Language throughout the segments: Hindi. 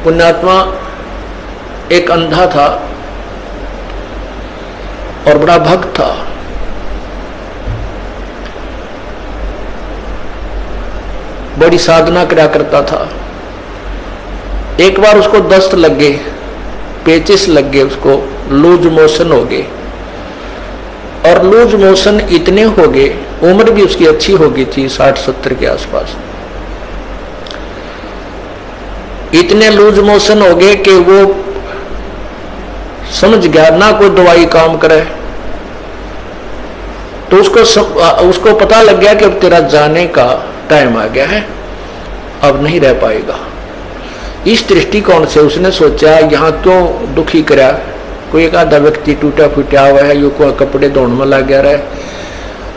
पुण्यात्मा एक अंधा था और बड़ा भक्त था। बड़ी साधना करा करता था। एक बार उसको दस्त लग गए, पेचिस लग गए, उसको लूज मोशन हो गए। और लूज मोशन इतने हो गए, उम्र भी उसकी अच्छी हो गई थी, 60-70 के आसपास। इतने लूज मोशन हो गए कि वो समझ गया ना कोई दवाई काम करे। तो उसको पता लग गया कि अब तेरा जाने का टाइम आ गया है, अब नहीं रह पाएगा। इस दृष्टिकोण से उसने सोचा यहाँ क्यों दुखी करा, कोई एक आधा व्यक्ति टूटा फूटा हुआ है, यो को कपड़े धोने में लग गया रहे।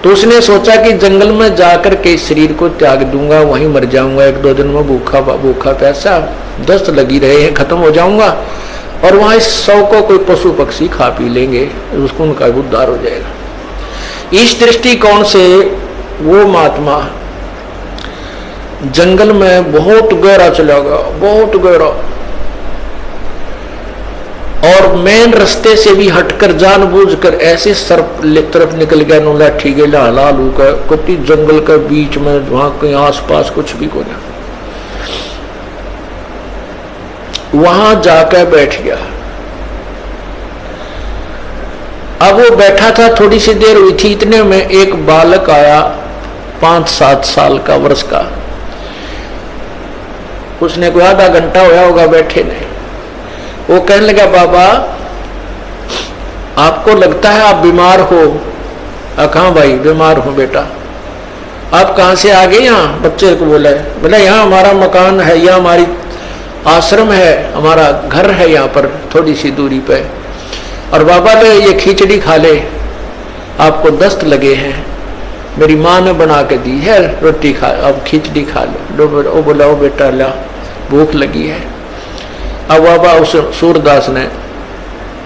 तो उसने सोचा कि जंगल में जाकर के शरीर को त्याग दूंगा, वहीं मर जाऊंगा, 1-2 दिन में भूखा प्यासा दस्त लगी रहे हैं, खत्म हो जाऊंगा और वहां इस शव को कोई पशु पक्षी खा पी लेंगे, उसको उनका उद्धार हो जाएगा। इस दृष्टिकोण से वो महात्मा जंगल में बहुत गहरा चला गया, बहुत गहरा, और मेन रास्ते से भी हटकर जानबूझकर ऐसे सर्प तरफ निकल गया, नो लाठी के लालू का कुत्ती जंगल के बीच में, वहां कहीं आसपास कुछ भी को ना, वहां जाकर बैठ गया। अब वो बैठा था, थोड़ी सी देर हुई थी, इतने में एक बालक आया 5-7 साल का, वर्ष का। उसने कोई आधा घंटा होया होगा बैठे ने। वो कहने लगा, बाबा आपको लगता है आप बीमार हो? कहाँ भाई बीमार हो बेटा? आप कहाँ से आ गए? यहाँ बच्चे को बोला, बोला यहाँ हमारा मकान है, यहाँ हमारी आश्रम है, हमारा घर है यहाँ पर थोड़ी सी दूरी पे। और बाबा ने ये खिचड़ी खा ले, आपको दस्त लगे हैं, मेरी माँ ने बना के दी है, रोटी खा, अब खिचड़ी खा लो। वो बोला, ओ बेटा ला, भूख लगी है। अब बाबा उस सूरदास ने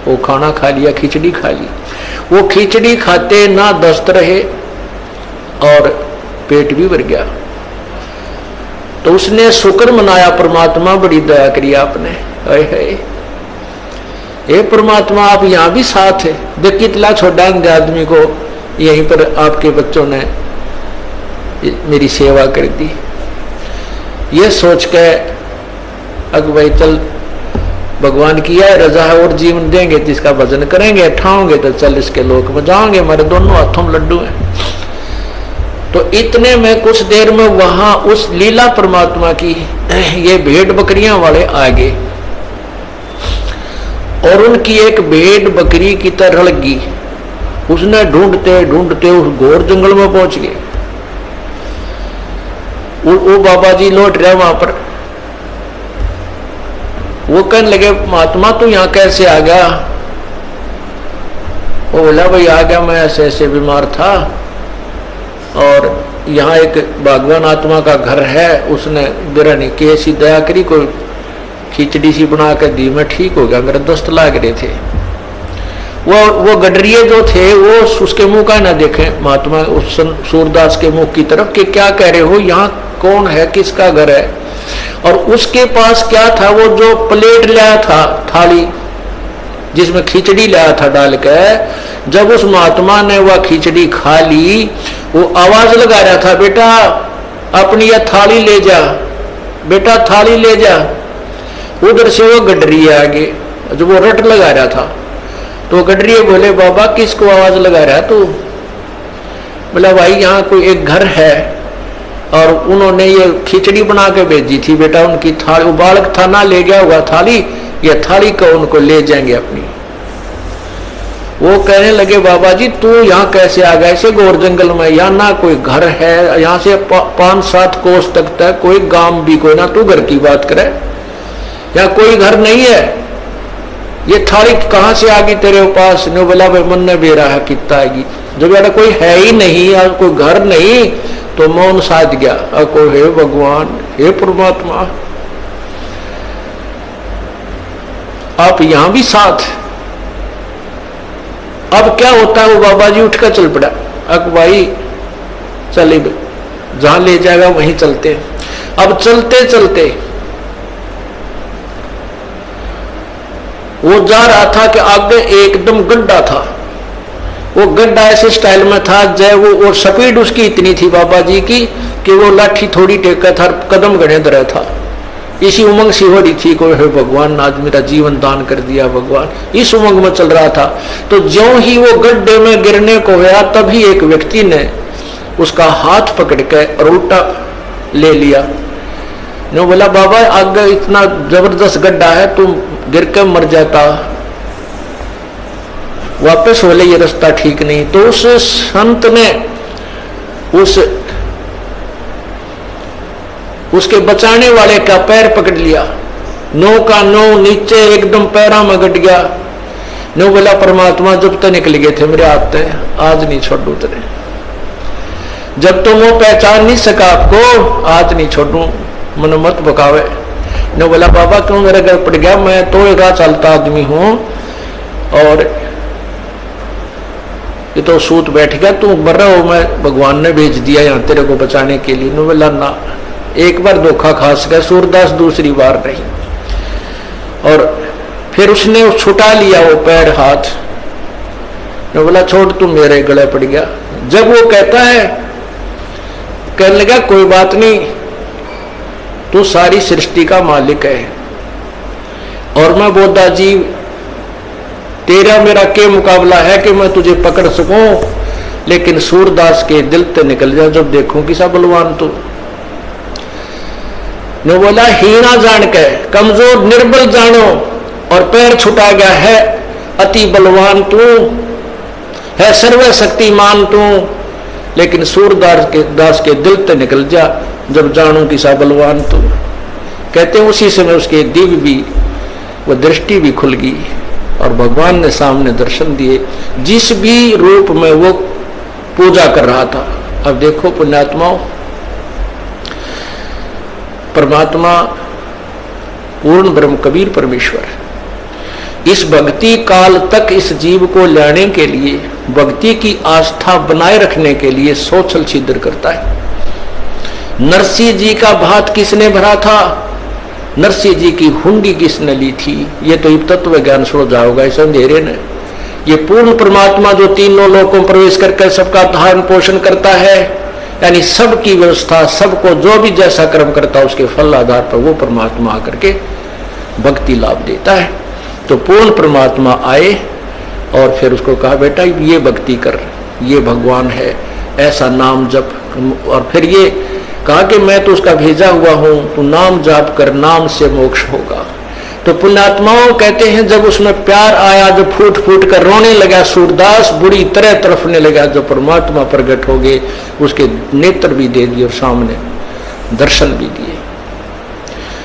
वो खाना खा लिया, खिचड़ी खा ली। वो खिचड़ी खाते ना दस्त रहे और पेट भी भर गया। तो उसने शुक्र मनाया, परमात्मा बड़ी दया करी आपने, हे परमात्मा आप यहाँ भी साथ है, देख कितना छोटा आदमी को यहीं पर आपके बच्चों ने मेरी सेवा कर दी। ये सोच के अग भाई चल भगवान की है रजा है, और जीवन देंगे तो इसका भजन करेंगे, ठाओगे तो चल इसके लोक में जाओगे, हमारे दोनों हाथों में लड्डू हैं। तो इतने में कुछ देर में वहां उस लीला परमात्मा की ये भेड़ बकरियां वाले आ गए और उनकी एक भेड़ बकरी की तरह लगी। उसने ढूंढते ढूंढते उस घोर जंगल में पहुंच गए। वो बाबा जी लौट रहे वहां पर। वो कहने लगे, महात्मा तू यहाँ कैसे आ गया? वो बोला, भाई आ गया, मैं ऐसे ऐसे बीमार था और यहाँ एक भगवान आत्मा का घर है, उसने बिरानी की ऐसी दया करी, कोई खिचड़ी सी बना कर दी, मैं ठीक हो गया, मेरे दस्त लाग रहे थे। वो गडरिये जो थे वो उसके मुंह का ना देखे महात्मा, उस सूरदास के मुंह की तरफ कि क्या कह रहे हो, यहाँ कौन है, किसका घर है? और उसके पास क्या था, वो जो प्लेट लाया था, थाली जिसमें खिचड़ी लाया था डाल के, जब उस महात्मा ने वह खिचड़ी खा ली, वो आवाज लगा रहा था, बेटा अपनी यह थाली ले जा, बेटा थाली ले जा। उधर से वो गडरिये आ गए, जो वो रट लगा रहा था। तो गडरिये बोले, बाबा किसको आवाज लगा रहा तू? बोला, भाई यहाँ कोई एक घर है और उन्होंने ये खिचड़ी बना के भेजी थी, बेटा उनकी थाली, वो बालक था ना ले गया होगा थाली, ये थाली को उनको ले जाएंगे अपनी। वो कहने लगे, बाबा जी तू यहाँ कैसे आ गया ऐसे घोर जंगल में? यहाँ ना कोई घर है, यहाँ से 5-7 कोस तक है, कोई गांव भी कोई ना, तू घर की बात करे, यहाँ कोई घर नहीं है, ये थाली कहाँ से आ गई तेरे पास? ने बोला, भाई मन ने बेरा है कितना आएगी, जब बेटा कोई है ही नहीं और कोई घर नहीं, तो मौन साध गया। को हे भगवान, हे परमात्मा आप यहां भी साथ। अब क्या होता है, वो बाबा जी उठकर चल पड़ा, अक भाई चले जहां ले जाएगा वहीं चलते। अब चलते चलते वो जा रहा था कि आगे एकदम गड्ढा था, वो गड्ढा ऐसे स्टाइल में था जय वो स्पीड उसकी इतनी थी बाबा जी की कि वो लाठी थोड़ी टेका था, कदम गणे दर था। इसी उमंग सी हो रही थी, कोई है भगवान आज मेरा जीवन दान कर दिया भगवान, इस उमंग में चल रहा था। तो ज्यों ही वो गड्ढे में गिरने को गया तभी एक व्यक्ति ने उसका हाथ पकड़ के और उल्टा ले लिया। ने बोला बाबा आगे इतना जबरदस्त गड्ढा है, तुम गिर के मर जाता, वापस बोले ये रास्ता ठीक नहीं। तो उस संत ने उसके बचाने वाले का पैर पकड़ लिया, नो का नो नीचे एकदम पैरा में गट गया। नो बोला परमात्मा जब तक निकल गए थे मेरे हाथ से, आज नहीं छोड़ू तेरे, जब तुम वो पहचान नहीं सका आपको आज नहीं छोड़ू, मन मत बकावे। नो बोला बाबा क्यों मेरे घर पड़ गया, मैं तो एक चलता आदमी हूं और ये तो सूत बैठ गया, तू मर रहा हो, मैं भगवान ने भेज दिया यहाँ तेरे को बचाने के लिए। नो बोला ना, एक बार धोखा खास गया सूरदास, दूसरी बार नहीं। और फिर उसने छुटा लिया वो पैर हाथ, नो बोला छोड़ तू मेरे गले पड़ गया। जब वो कहता है, कहने लगा कोई बात नहीं, तू सारी सृष्टि का मालिक है और मैं बोधा जीव, तेरा मेरा के मुकाबला है कि मैं तुझे पकड़ सकूं, लेकिन सूरदास के दिल ते निकल जा जब देखूं किसा बलवान तू। ने बोला हीना जान के कमजोर निर्बल जानो और पैर छुटा गया है, अति बलवान तू है, सर्वशक्तिमान तू, लेकिन सूरदास के दिल ते निकल जा जब जानू किसा बलवान तू। कहते उसी समय उसके दिव्य भी वो दृष्टि भी खुल गई और भगवान ने सामने दर्शन दिए, जिस भी रूप में वो पूजा कर रहा था। अब देखो पुण्यात्माओं, परमात्मा पूर्ण ब्रह्म कबीर परमेश्वर इस भक्ति काल तक इस जीव को लाने के लिए, भक्ति की आस्था बनाए रखने के लिए सोचल छिद्र करता है। नरसिंह जी का भात किसने भरा था, नरसिंह जी की हुंडी किसने ली थी, ये तो तत्व ज्ञान सुन जाओगा इस अंधेरे ने। ये पूर्ण परमात्मा जो तीनों लोकों में प्रवेश करके सबका धारण पोषण करता है, यानी सबकी व्यवस्था, सबको जो भी जैसा कर्म करता है उसके फल आधार पर वो परमात्मा आकर के भक्ति लाभ देता है। तो पूर्ण परमात्मा आए और फिर उसको कहा बेटा ये भक्ति कर, ये भगवान है, ऐसा नाम जप। और फिर ये कहा कि मैं तो उसका भेजा हुआ हूं, तू नाम जाप कर, नाम से मोक्ष होगा। तो पुण्यात्माओं कहते हैं जब उसमें प्यार आया, जब फूट फूट कर रोने लगा सूरदास, बुरी तरह तरफने लगा, जब परमात्मा प्रकट हो गए उसके नेत्र भी दे दिए और सामने दर्शन भी दिए।